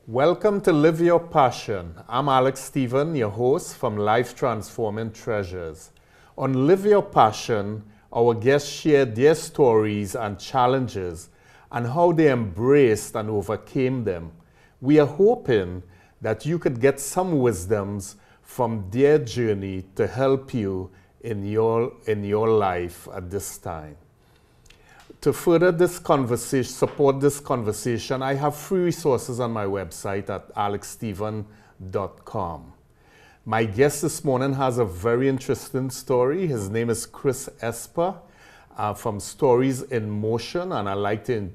Welcome to Live Your Passion. I'm Alex Stephen, your host from Life Transforming Treasures. On Live Your Passion, our guests share their stories and challenges and how they embraced and overcame them. We are hoping that you could get some wisdoms from their journey to help you in your life at this time. To further this conversation, support this conversation, I have free resources on my website at alexstephen.com. My guest this morning has a very interesting story. His name is Chris Esper from Stories in Motion, and I'd like to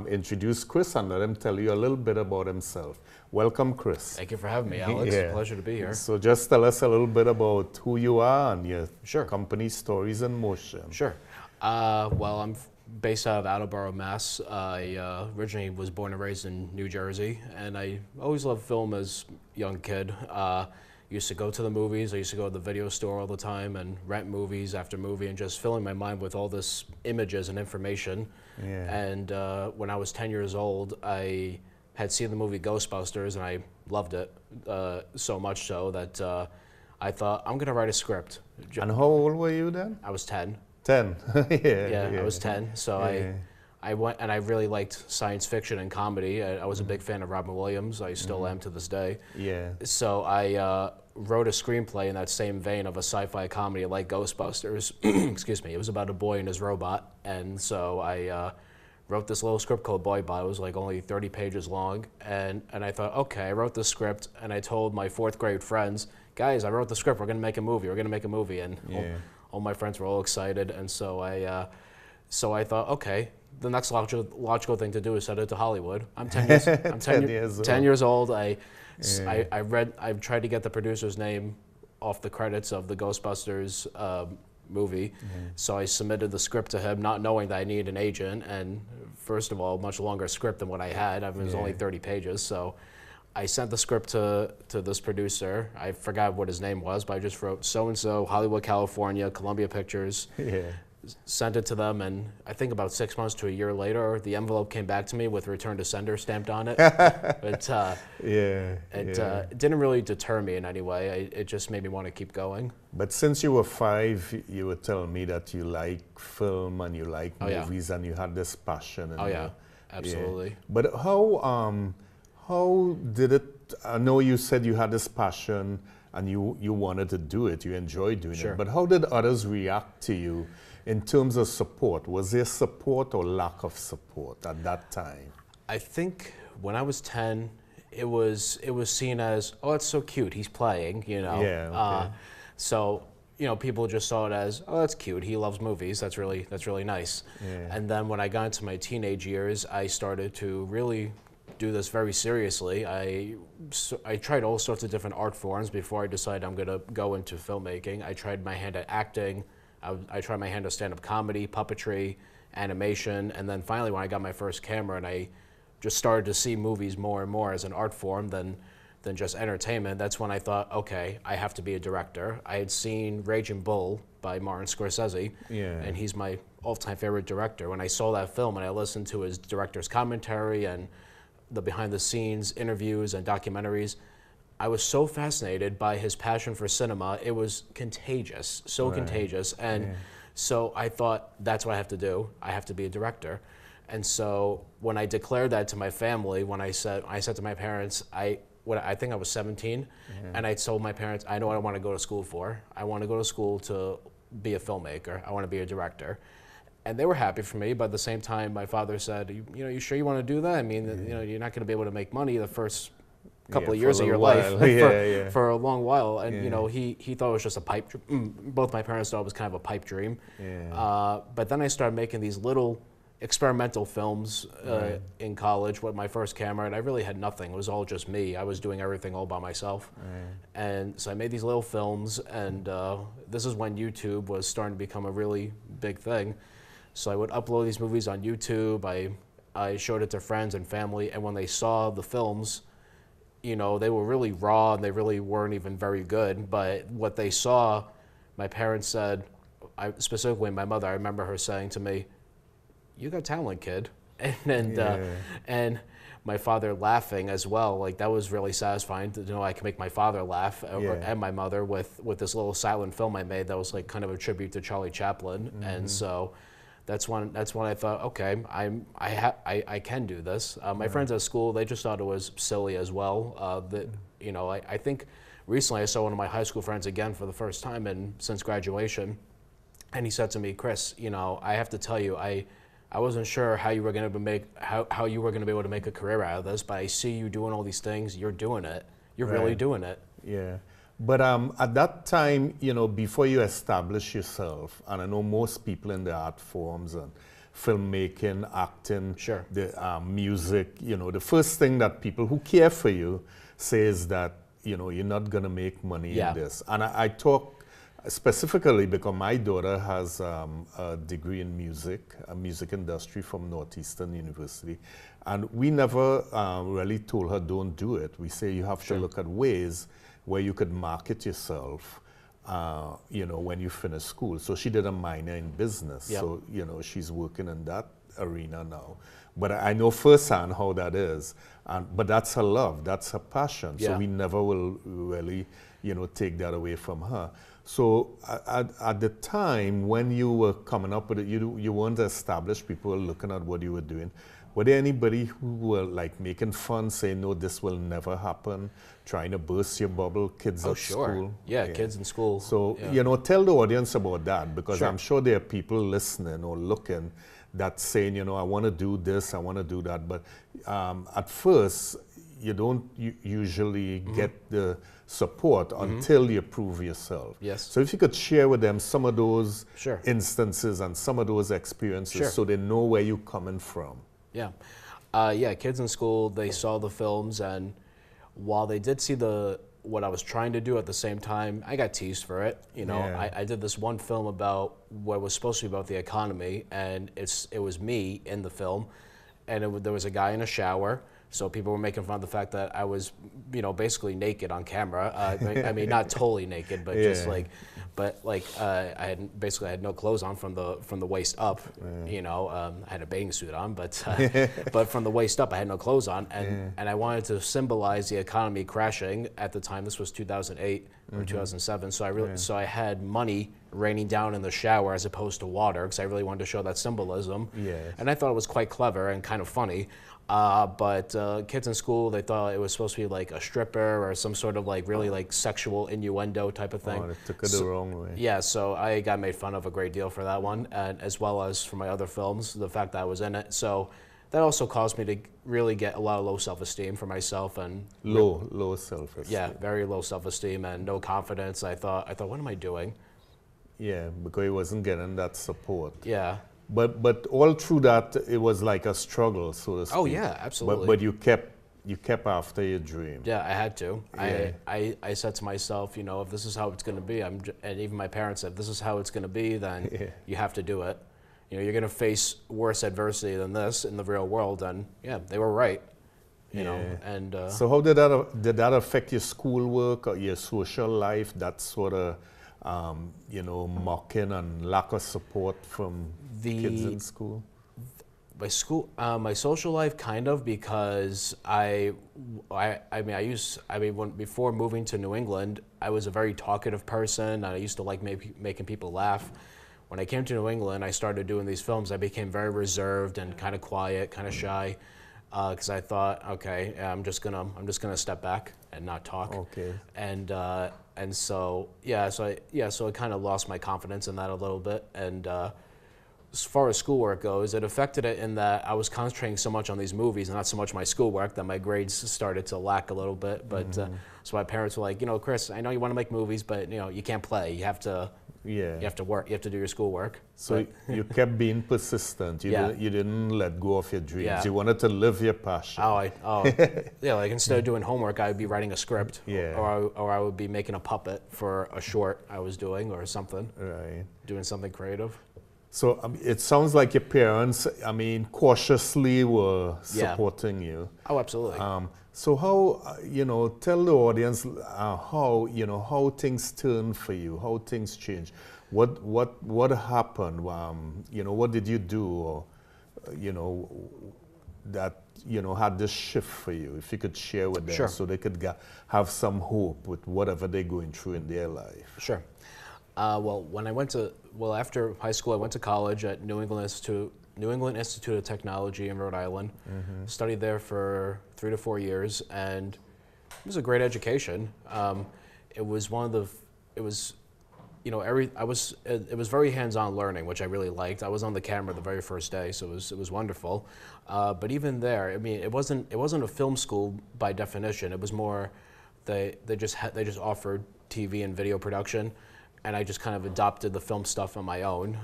introduce Chris and let him tell you a little bit about himself. Welcome, Chris. Thank you for having me, Alex. It's a pleasure to be here. So just tell us a little bit about who you are and your Sure. company, Stories in Motion. Sure. Well, I'm based out of Attleboro, Mass. I originally was born and raised in New Jersey, and I always loved film as a young kid. Used to go to the movies. I used to go to the video store all the time and rent movies after movie and just filling my mind with all this images and information. Yeah. And when I was 10 years old, I had seen the movie Ghostbusters, and I loved it so much so that I thought, I'm going to write a script. And how old were you then? I was 10. 10. Yeah, I was 10. So I went, and I really liked science fiction and comedy. I was a big fan of Robin Williams. I still am to this day. Yeah. So I wrote a screenplay in that same vein of a sci-fi comedy like Ghostbusters. Excuse me. It was about a boy and his robot. And so I wrote this little script called Boy Bot. It was like only 30 pages long. And I thought, okay, I wrote this script, and I told my fourth grade friends, guys, I wrote the script. We're going to make a movie. We're going to make a movie. And all my friends were all excited, and so I thought, okay, the next logical thing to do is send it to Hollywood. I'm 10 years. I'm 10 years old. I tried to get the producer's name off the credits of the Ghostbusters movie, so I submitted the script to him, not knowing that I needed an agent. And first of all, much longer script than what I had. I mean, it was only 30 pages, so. I sent the script to this producer. I forgot what his name was, but I just wrote so-and-so, Hollywood, California, Columbia Pictures. Yeah. Sent it to them, and I think about 6 months to a year later, the envelope came back to me with return to sender stamped on it. But it didn't really deter me in any way. It just made me want to keep going. But since you were 5, you were telling me that you like film and you like movies and you had this passion. And absolutely. Yeah. But how did it, I know you said you had this passion and you wanted to do it, you enjoyed doing it, but how did others react to you in terms of support? Was there support or lack of support at that time? I think when I was 10, it was seen as, oh, it's so cute, he's playing, you know. Yeah, okay. So, you know, people just saw it as, oh, that's cute, he loves movies, that's really nice. Yeah. And then when I got into my teenage years, I started to really do this very seriously. I tried all sorts of different art forms before I decided I'm going to go into filmmaking. I tried my hand at acting. I tried my hand at stand-up comedy, puppetry, animation, and then finally when I got my first camera and I just started to see movies more and more as an art form than just entertainment, that's when I thought, okay, I have to be a director. I had seen Raging Bull by Martin Scorsese, and he's my all-time favorite director. When I saw that film and I listened to his director's commentary and the behind-the-scenes interviews and documentaries, I was so fascinated by his passion for cinema. It was contagious, so contagious. And so I thought, that's what I have to do. I have to be a director. And so when I declared that to my family, when I said to my parents, I think I was 17, and I told my parents, I know what I want to go to school for. I want to go to school to be a filmmaker. I want to be a director. and they were happy for me, but at the same time, my father said, you know, you sure you want to do that? I mean, you know, you're not going to be able to make money the first couple of years of your life for a long while. And, you know, he thought it was just a pipe dream. Both my parents thought it was kind of a pipe dream. But then I started making these little experimental films in college with my first camera, and I really had nothing. It was all just me. I was doing everything all by myself. And so I made these little films, and this is when YouTube was starting to become a really big thing. So I would upload these movies on YouTube. I showed it to friends and family, and when they saw the films, you know, they were really raw and they really weren't even very good. But what they saw, my parents said, specifically my mother, I remember her saying to me, "You got talent, kid." And my father laughing as well. Like, that was really satisfying to know I could make my father laugh and my mother with this little silent film I made that was like kind of a tribute to Charlie Chaplin. And so that's when I thought, okay, I can do this. My friends at school, they just thought it was silly as well. You know, I think recently I saw one of my high school friends again for the first time since graduation, and he said to me, "Chris, you know, I have to tell you, I wasn't sure how you were going to how you were going to be able to make a career out of this, but I see you doing all these things. You're doing it. You're really doing it." Yeah. But at that time, you know, before you establish yourself, and I know most people in the art forms and filmmaking, acting, the music, you know, the first thing that people who care for you say is that, you know, you're not going to make money in this. And I talk specifically because my daughter has a degree in music, a music industry from Northeastern University. And we never really told her, don't do it. We say you have to look at ways where you could market yourself, you know, when you finish school. So she did a minor in business. So, you know, she's working in that arena now. But I know firsthand how that is. But that's her love, that's her passion. So we never will really, you know, take that away from her. So at the time when you were coming up with it, you weren't established, people were looking at what you were doing. Were there anybody who were like making fun, saying, no, this will never happen, trying to burst your bubble, kids at school? Yeah, kids in school. So, you know, tell the audience about that, because I'm sure there are people listening or looking that's saying, you know, I want to do this, I want to do that. But at first, you don't usually get the support until you prove yourself. So if you could share with them some of those instances and some of those experiences so they know where you're coming from. Yeah, kids in school, they saw the films, and while they did see what I was trying to do at the same time, I got teased for it. You know, I did this one film about what was supposed to be about the economy, and it was me in the film, and there was a guy in a shower. So people were making fun of the fact that I was, you know, basically naked on camera. I mean, not totally naked, but just like, I had no clothes on from the waist up. You know, I had a bathing suit on, but from the waist up, I had no clothes on, and I wanted to symbolize the economy crashing at the time. This was 2008 or 2007. So I had money raining down in the shower as opposed to water, because I really wanted to show that symbolism. And I thought it was quite clever and kind of funny. But kids in school, they thought it was supposed to be like a stripper or some sort of like really like sexual innuendo type of thing. Oh, they took it the wrong way. Yeah, so I got made fun of a great deal for that one, and as well as for my other films, the fact that I was in it. So that also caused me to really get a lot of low self-esteem for myself, and low self-esteem. Yeah, very low self-esteem and no confidence. I thought, what am I doing? Yeah, because he wasn't getting that support. Yeah. But all through that, it was like a struggle, so to speak. Oh yeah, absolutely. But you kept after your dream. Yeah, I had to. Yeah. I said to myself, you know, if this is how it's going to be, and even my parents said, this is how it's going to be, then you have to do it. You know, you're going to face worse adversity than this in the real world, and yeah, they were right. You know, and so how did that affect your schoolwork or your social life? That sort of you know, mocking and lack of support from kids in school? My social life, kind of, because before moving to New England, I was a very talkative person, and I used to like making people laugh. When I came to New England, I started doing these films. I became very reserved and kind of quiet, kind of shy, because I thought, okay, I'm just gonna step back and not talk. Okay. And so I kind of lost my confidence in that a little bit, and as far as schoolwork goes, it affected it in that I was concentrating so much on these movies and not so much my schoolwork that my grades started to lack a little bit. But so my parents were like, you know, Chris, I know you want to make movies, but you know, you can't play. You have to. Yeah. You have to work. You have to do your schoolwork. So you kept being persistent. You didn't let go of your dreams. Yeah. You wanted to live your passion. Yeah. Like instead of doing homework, I would be writing a script. Yeah. Or I would be making a puppet for a short I was doing or something. Right. Doing something creative. So it sounds like your parents, I mean, cautiously were supporting you. Oh, absolutely. So how, you know, tell the audience how, you know, how things turned for you, how things changed. What happened? You know, what did you do, or, you know, that, you know, had this shift for you? If you could share with them, so they could have some hope with whatever they're going through in their life. Sure. After high school, I went to college at New England Institute of Technology in Rhode Island. Studied there for 3 to 4 years, and it was a great education. It was very hands-on learning, which I really liked. I was on the camera the very first day, so it was wonderful. But even there, I mean, it wasn't a film school by definition. It was more they just offered TV and video production. And I just kind of adopted the film stuff on my own.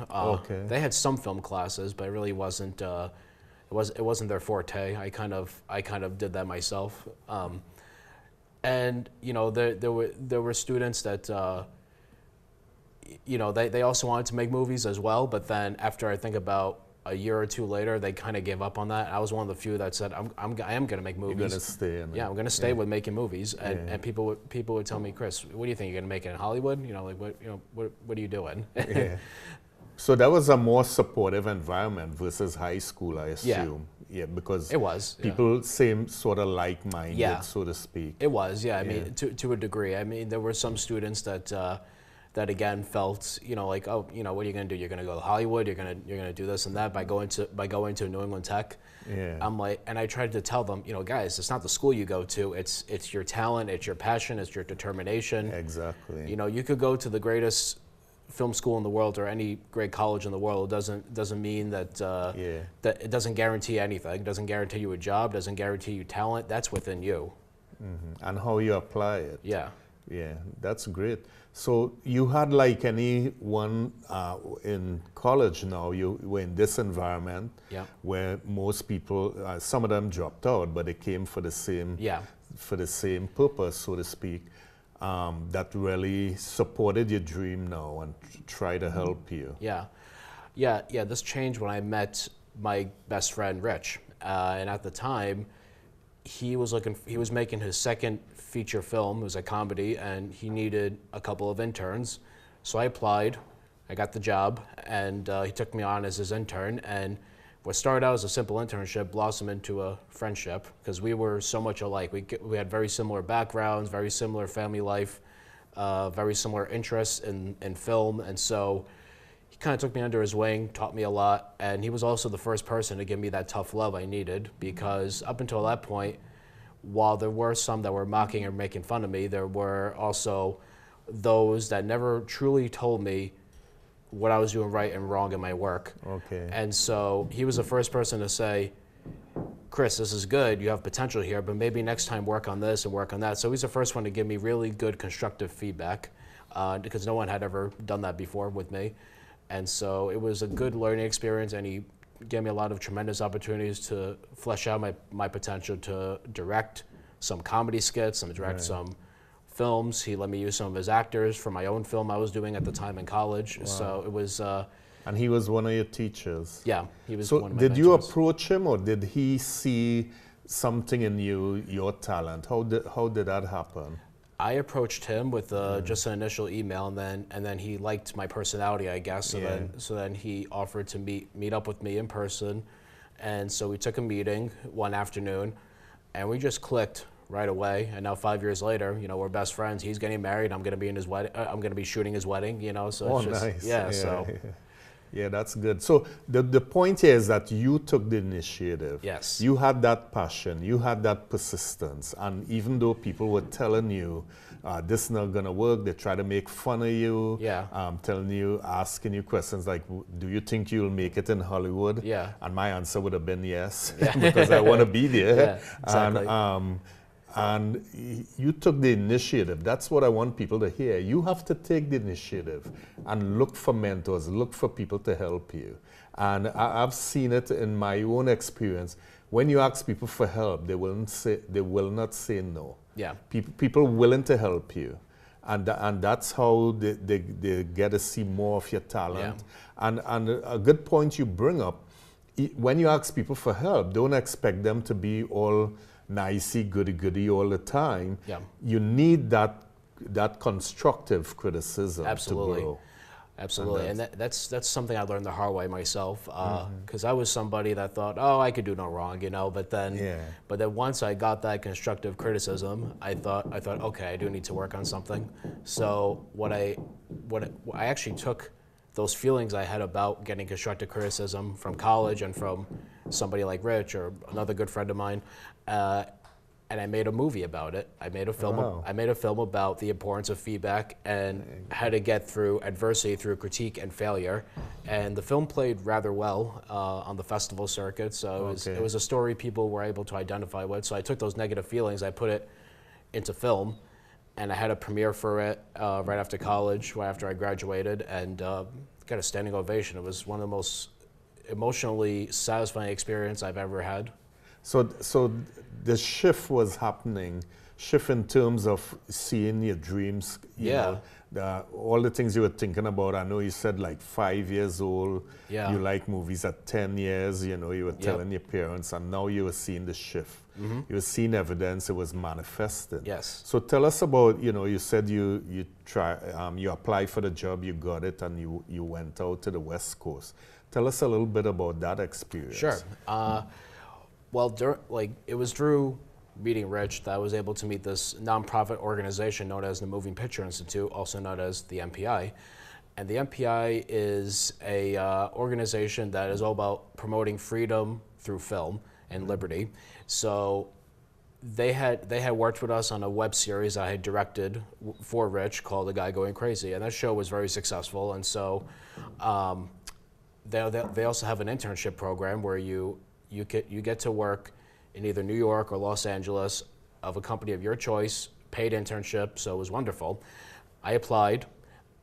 They had some film classes, but it really wasn't. It wasn't their forte. I kind of did that myself. And you know, there were students that you know, they also wanted to make movies as well. But then after I think about a year or two later, they kind of gave up on that. I was one of the few that said, I am going to make movies. You're going to stay in it. Yeah, I'm going to stay with making movies. And people would tell me, Chris, what do you think? You're going to make it in Hollywood? You know, like what are you doing? Yeah. So that was a more supportive environment versus high school, I assume. Yeah, because it was people same sort of like-minded, so to speak. It was, I mean, to a degree. I mean, there were some students that again felt, you know, like, oh, you know, what are you going to do? You're going to go to Hollywood. You're going to do this and that by going to New England Tech. Yeah. I'm like, and I tried to tell them, you know, guys, it's not the school you go to. It's your talent. It's your passion. It's your determination. Exactly. You know, you could go to the greatest film school in the world or any great college in the world. It doesn't mean that that it doesn't guarantee anything. It doesn't guarantee you a job. Doesn't guarantee you talent. That's within you. And how you apply it. Yeah. Yeah, that's great. So you had like anyone in college now, you were in this environment where most people, some of them dropped out, but they came for the same purpose, so to speak, that really supported your dream now and try to help you. Yeah, this changed when I met my best friend, Rich. And at the time, he was making his second feature film. It was a comedy, and he needed a couple of interns. So I applied, I got the job, and he took me on as his intern. And what started out as a simple internship blossomed into a friendship because we were so much alike. We had very similar backgrounds, very similar family life, very similar interests in film. And so he kind of took me under his wing, taught me a lot. And he was also the first person to give me that tough love I needed because up until that point, while there were some that were mocking or making fun of me, there were also those that never truly told me what I was doing right and wrong in my work. Okay. And so he was the first person to say, Chris, this is good, you have potential here, but maybe next time work on this and work on that. So he's the first one to give me really good constructive feedback because no one had ever done that before with me. And so it was a good learning experience, and he gave me a lot of tremendous opportunities to flesh out my potential to direct some comedy skits and direct some films. He let me use some of his actors for my own film I was doing at the time in college. Wow. So it was... and he was one of your teachers? Yeah, he was one of my did mentors. You approach him, or did he see something in you, your talent? How did that happen? I approached him with just an initial email, and then he liked my personality, I guess. So then he offered to meet up with me in person, and so we took a meeting one afternoon, and we just clicked right away. And now 5 years later, you know, we're best friends. He's getting married. I'm going to be in his wedding. I'm going to be shooting his wedding. You know, so it's just, nice. Yeah. So Yeah, that's good. So the point here is that you took the initiative. Yes. You had that passion, you had that persistence, and even though people were telling you, this is not gonna work, they try to make fun of you, telling you, asking you questions like, do you think you'll make it in Hollywood? Yeah. And my answer would have been yes, because I want to be there. Yeah, exactly. And you took the initiative. That's what I want people to hear. You have to take the initiative and look for mentors, look for people to help you. And I've seen it in my own experience. When you ask people for help, they will not say no. Yeah. People willing to help you. And that's how they get to see more of your talent. Yeah. And a good point you bring up, when you ask people for help, don't expect them to be all nicey, goody-goody all the time. Yeah. You need that constructive criticism to grow. Absolutely, and that's something I learned the hard way myself, because I was somebody that thought, oh, I could do no wrong, you know. But then once I got that constructive criticism, I thought, okay, I do need to work on something. So I actually took those feelings I had about getting constructive criticism from college and from somebody like Rich or another good friend of mine, and I made a movie about it. I made a film. Wow. I made a film about the importance of feedback and how to get through adversity through critique and failure. And the film played rather well on the festival circuit. So it was a story people were able to identify with. So I took those negative feelings, I put it into film, and I had a premiere for it right after college, right after I graduated, and got a standing ovation. It was one of the most emotionally satisfying experience I've ever had. So the shift was happening, shift in terms of seeing your dreams, you know, all the things you were thinking about. I know you said like 5 years old, you like movies at 10 years, you know, you were telling your parents, and now you were seeing the shift. You were seeing evidence, it was manifesting. Yes. So tell us about, you know, you said you applied for the job, you got it, and you went out to the West Coast. Tell us a little bit about that experience. Sure. Well, it was through meeting Rich that I was able to meet this nonprofit organization known as the Moving Picture Institute, also known as the MPI. And the MPI is a organization that is all about promoting freedom through film and liberty. So they had worked with us on a web series I had directed for Rich called The Guy Going Crazy, and that show was very successful. And so they also have an internship program where you get to work in either New York or Los Angeles of a company of your choice, paid internship, so it was wonderful. I applied.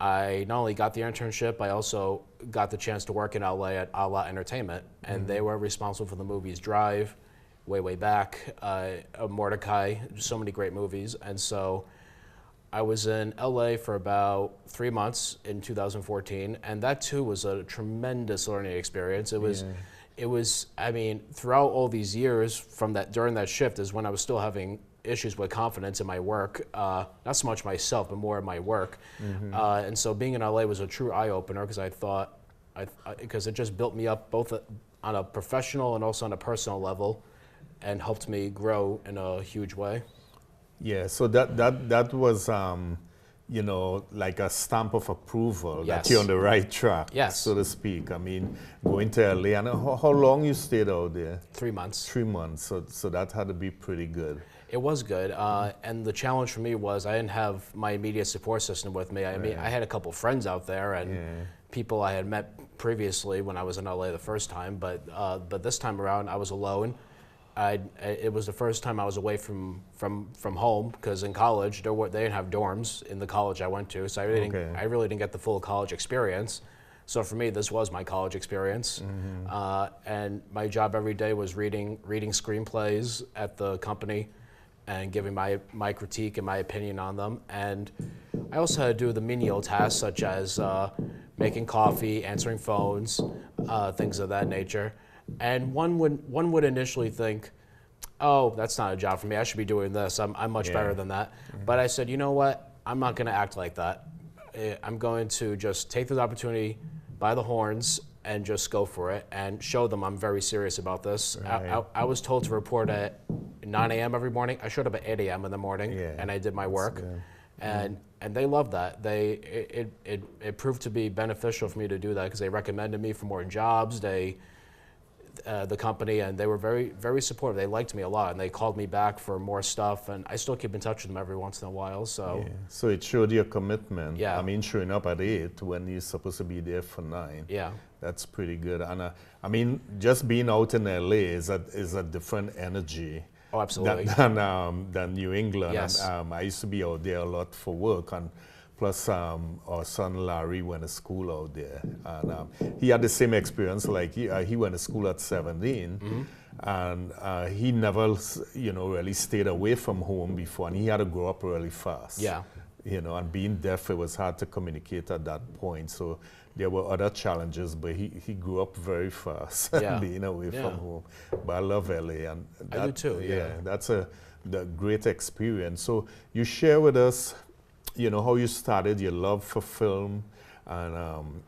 I not only got the internship, I also got the chance to work in LA at A La Entertainment, and they were responsible for the movies Drive, Way Back, Mordecai, so many great movies. And so I was in LA for about 3 months in 2014, and that too was a tremendous learning experience. It was, I mean, throughout all these years during that shift is when I was still having issues with confidence in my work, not so much myself, but more in my work. And so being in LA was a true eye-opener because I thought, because it just built me up both on a professional and also on a personal level and helped me grow in a huge way. Yeah, so that was, you know, like a stamp of approval that you're on the right track, so to speak. I mean, going to LA, and how long you stayed out there? 3 months. 3 months, so that had to be pretty good. It was good, and the challenge for me was I didn't have my immediate support system with me. I mean, I had a couple friends out there and people I had met previously when I was in LA the first time, but this time around I was alone. It was the first time I was away from home because in college they didn't have dorms in the college I went to, so I really didn't get the full college experience. So for me, this was my college experience, and my job every day was reading screenplays at the company and giving my critique and my opinion on them. And I also had to do the menial tasks such as making coffee, answering phones, things of that nature. And one would initially think, oh, that's not a job for me. I should be doing this. I'm much better than that. But I said, you know what? I'm not going to act like that. I'm going to just take this opportunity by the horns and just go for it and show them I'm very serious about this. I was told to report at 9 a.m. every morning. I showed up at 8 a.m. in the morning and I did my work. And they loved that. It proved to be beneficial for me to do that because they recommended me for more jobs. The company, and they were very, very supportive. They liked me a lot, and they called me back for more stuff, and I still keep in touch with them every once in a while. So, so it showed your commitment. Yeah. I mean, showing up at 8 when you're supposed to be there for 9. Yeah. That's pretty good. And I mean, just being out in LA is a different energy. Oh, absolutely. Than New England. Yes. And, I used to be out there a lot for work, and plus our son Larry went to school out there, and he had the same experience. Like he went to school at 17, and he never, really stayed away from home before, and he had to grow up really fast. Yeah. And being deaf, it was hard to communicate at that point. So there were other challenges, but he grew up very fast, being away from home. But I love LA, and I do too. Yeah, that's the great experience. So you share with us, how you started your love for film, and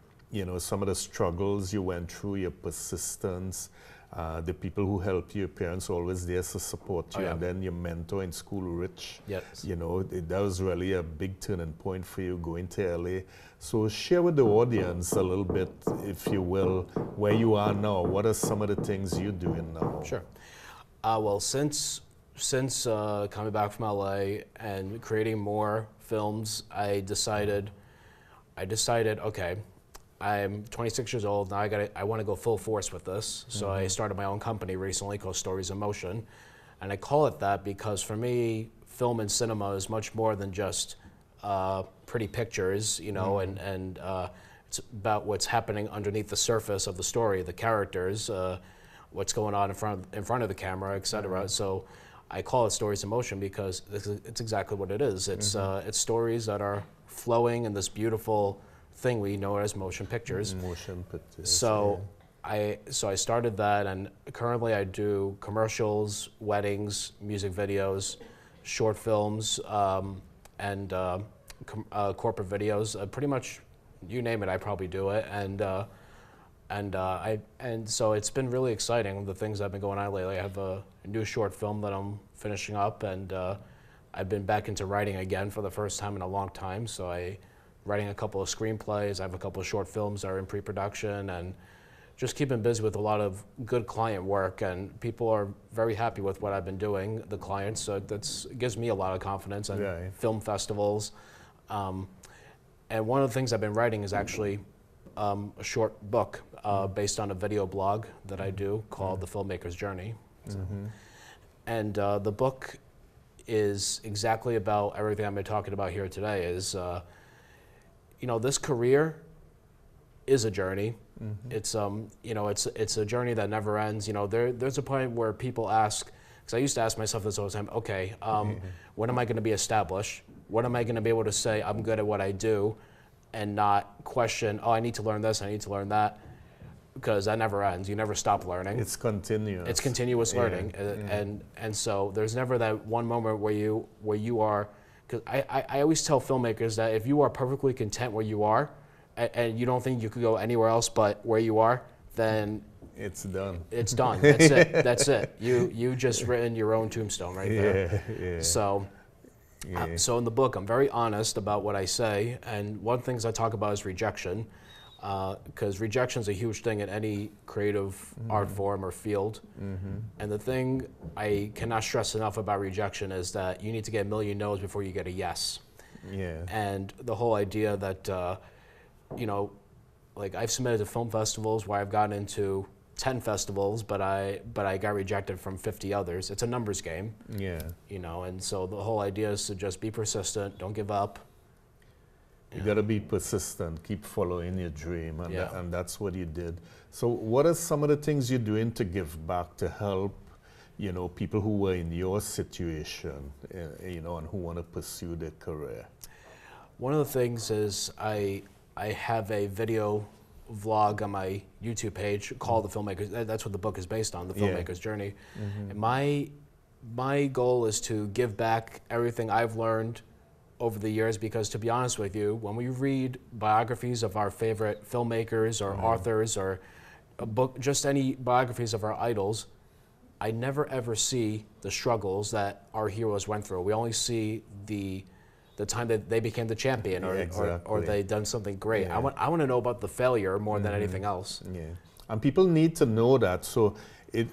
some of the struggles you went through, your persistence, the people who helped you, your parents always there to support you, and then your mentor in school, Rich. Yes. That was really a big turning point for you going to LA. So share with the audience a little bit, if you will, where you are now. What are some of the things you're doing now? Sure. Well, since coming back from LA and creating more films, I decided, okay, I'm 26 years old, now I want to go full force with this. So I started my own company recently called Stories in Motion. And I call it that because for me, film and cinema is much more than just pretty pictures, and it's about what's happening underneath the surface of the story, the characters, what's going on in front of the camera, et cetera. So I call it Stories in Motion because it's exactly what it is. It's it's stories that are flowing in this beautiful thing we know as motion pictures. Motion pictures. So I started that, and currently I do commercials, weddings, music videos, short films, and corporate videos. Pretty much, you name it, I probably do it. And so it's been really exciting, the things I've been going on lately. I have a new short film that I'm finishing up, and I've been back into writing again for the first time in a long time. So I'm writing a couple of screenplays. I have a couple of short films that are in pre-production, and just keeping busy with a lot of good client work. And people are very happy with what I've been doing, the clients. So it gives me a lot of confidence. And film festivals. And one of the things I've been writing is actually a short book based on a video blog that I do called The Filmaker's Journey. And the book is exactly about everything I've been talking about here today. Is this career is a journey. It's it's a journey that never ends. There's a point where people ask, because I used to ask myself this all the time. Okay, when am I going to be established? When am I going to be able to say I'm good at what I do, and not question, oh, I need to learn this, I need to learn that, because that never ends. You never stop learning. It's continuous. It's continuous learning, and so there's never that one moment where you are. Because I always tell filmmakers that if you are perfectly content where you are, and you don't think you could go anywhere else but where you are, then it's done. It's done. That's it. That's it. You just written your own tombstone right there. Yeah. So in the book, I'm very honest about what I say, and one of the things I talk about is rejection, because rejection is a huge thing in any creative art form or field. And the thing I cannot stress enough about rejection is that you need to get a million no's before you get a yes. And the whole idea that like I've submitted to film festivals where I've gotten into 10 festivals, but I got rejected from 50 others. It's a numbers game. And so the whole idea is to just be persistent, don't give up. You got to be persistent, keep following your dream, and that's what you did. So what are some of the things you're doing to give back, to help, people who were in your situation, and who want to pursue their career? One of the things is I have a video vlog on my YouTube page called The Filmmaker's. That's what the book is based on, The Filmaker's Journey. And my goal is to give back everything I've learned over the years, because to be honest with you, when we read biographies of our favorite filmmakers or authors, or a book, just any biographies of our idols, I never ever see the struggles that our heroes went through. We only see the the time that they became the champion, or, Yeah, exactly. or they done something great. Yeah. I want to know about the failure more than anything else. Yeah, and people need to know that. So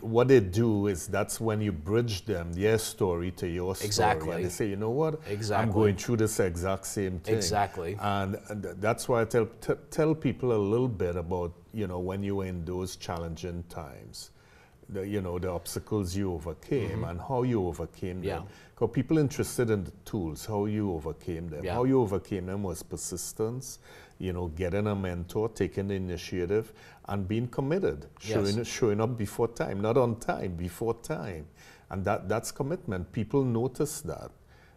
what they do is that's when you bridge them, their story to your story. Exactly. And they say, you know what? Exactly. I'm going through this exact same thing. Exactly. And that's why I tell people a little bit about, when you were in those challenging times, the obstacles you overcame and how you overcame them. Because people interested in the tools, how you overcame them. Yeah. How you overcame them was persistence, getting a mentor, taking the initiative, and being committed, showing up before time, not on time, before time. And that's commitment. People notice that.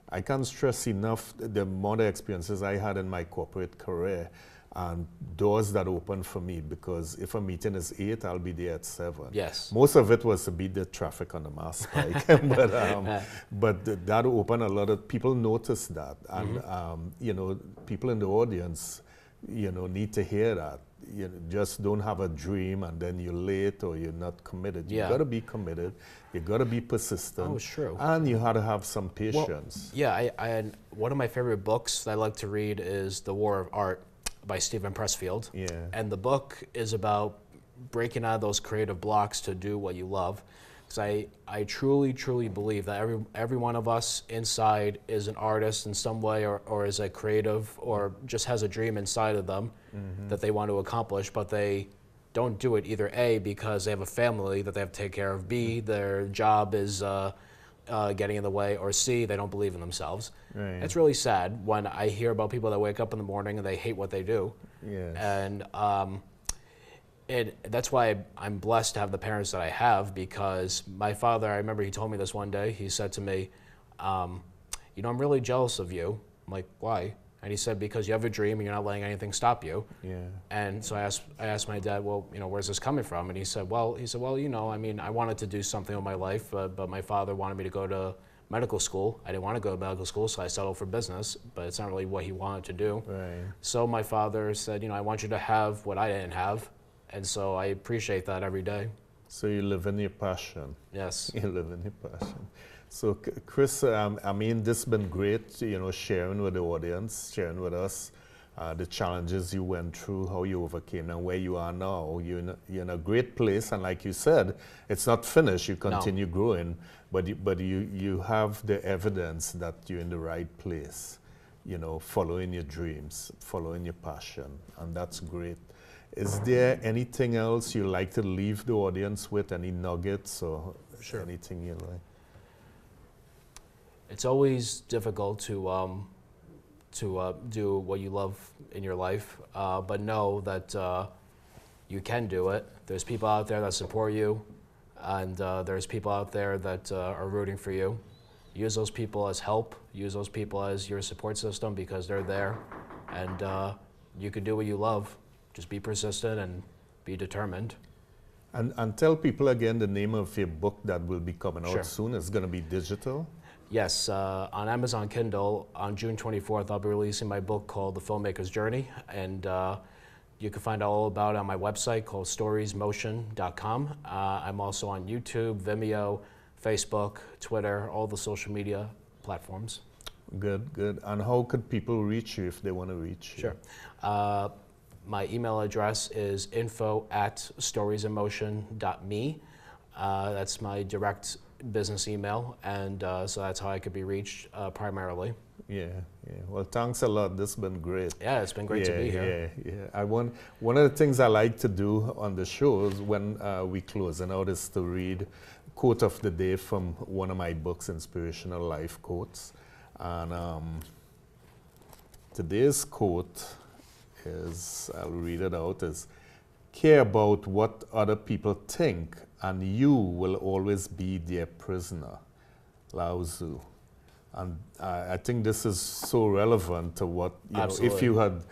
I can't stress enough the more the experiences I had in my corporate career and doors that opened for me, because if a meeting is 8, I'll be there at 7. Yes. Most of it was to beat the traffic on the Mass Pike, but that opened a lot of people noticed that, and people in the audience, need to hear that. You just don't have a dream and then you're late or you're not committed. You got to be committed. You got to be persistent. Oh, it's true. And you had to have some patience. Well, I one of my favorite books that I like to read is The War of Art by Steven Pressfield. Yeah. And the book is about breaking out of those creative blocks to do what you love. Because I truly, truly believe that every one of us inside is an artist in some way, or is a creative, or just has a dream inside of them that they want to accomplish, but they don't do it either A, because they have a family that they have to take care of, B, their job is getting in the way, or C, they don't believe in themselves. Right. It's really sad when I hear about people that wake up in the morning and they hate what they do. Yes. And that's why I'm blessed to have the parents that I have, because my father, I remember he told me this one day. He said to me, I'm really jealous of you. I'm like, why? And he said, because you have a dream and you're not letting anything stop you. Yeah. And so I asked my dad, well, where's this coming from? And he said, well, I wanted to do something with my life, but my father wanted me to go to medical school. I didn't want to go to medical school, so I settled for business, but it's not really what he wanted to do. Right. So my father said, I want you to have what I didn't have. And so I appreciate that every day. So you live in your passion. Yes. You live in your passion. So Chris, this has been great, sharing with the audience, sharing with us the challenges you went through, how you overcame, and where you are now. You're in a great place, and like you said, it's not finished. You continue growing, but you have the evidence that you're in the right place, following your dreams, following your passion, and that's great. Is there anything else you like to leave the audience with? Any nuggets or anything you like? It's always difficult to do what you love in your life, but know that you can do it. There's people out there that support you, and there's people out there that are rooting for you. Use those people as help. Use those people as your support system, because they're there, and you can do what you love. Just be persistent and be determined. And tell people again the name of your book that will be coming out soon. It's going to be digital? Yes, on Amazon Kindle, on June 24th, I'll be releasing my book called The Filmaker's Journey, and you can find out all about it on my website called storiesmotion.com. I'm also on YouTube, Vimeo, Facebook, Twitter, all the social media platforms. Good, good. And how could people reach you if they want to reach you? Sure. My email address is info@storiesinmotion.me. That's my direct business email, and so that's how I could be reached primarily. Yeah, yeah. Well, thanks a lot. This has been great. Yeah, it's been great to be here. Yeah. One of the things I like to do on the shows when we close out is to read quote of the day from one of my books, Inspirational Life Quotes. And today's quote is, I'll read it out, is, care about what other people think and you will always be their prisoner. Lao Tzu. And I think this is so relevant to what, if you had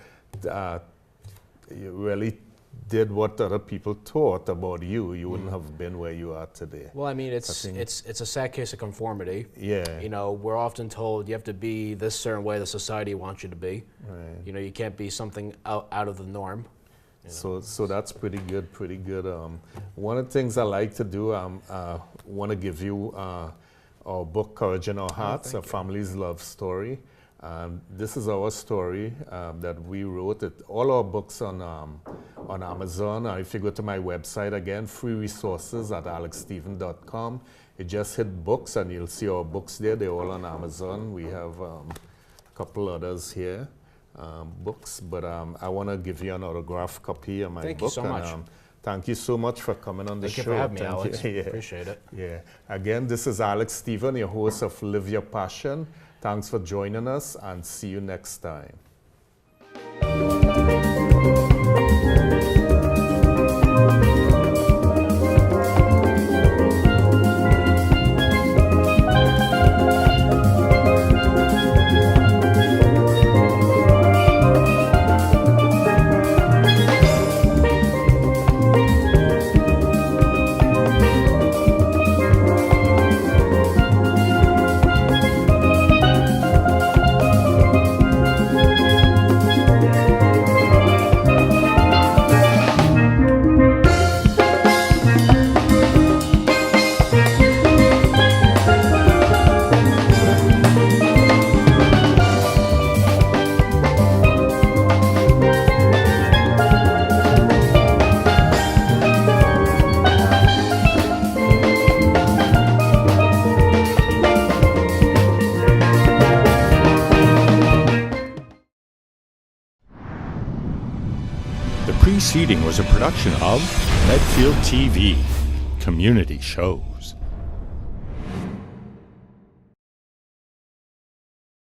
you really did what other people thought about you, you wouldn't have been where you are today. Well, I mean, it's a sad case of conformity. Yeah. We're often told you have to be this certain way the society wants you to be. Right. You can't be something out of the norm. So that's pretty good, pretty good. One of the things I like to do, I want to give you our book, Courage in Our Hearts, A Family's Love Story. This is our story that we wrote. All our books on Amazon. If you go to my website again, free resources at alexstephen.com. You just hit books and you'll see our books there. They're all on Amazon. We have a couple others here, books. But I want to give you an autographed copy of my book. Thank you so much. Thank you so much for coming on the show. Thank you for having me, Thank Alex. you. Yeah. Appreciate it. Yeah. Again, this is Alex Stephen, your host of Live Your Passion. Thanks for joining us and see you next time. The preceding was a production of Medfield TV, Community Shows.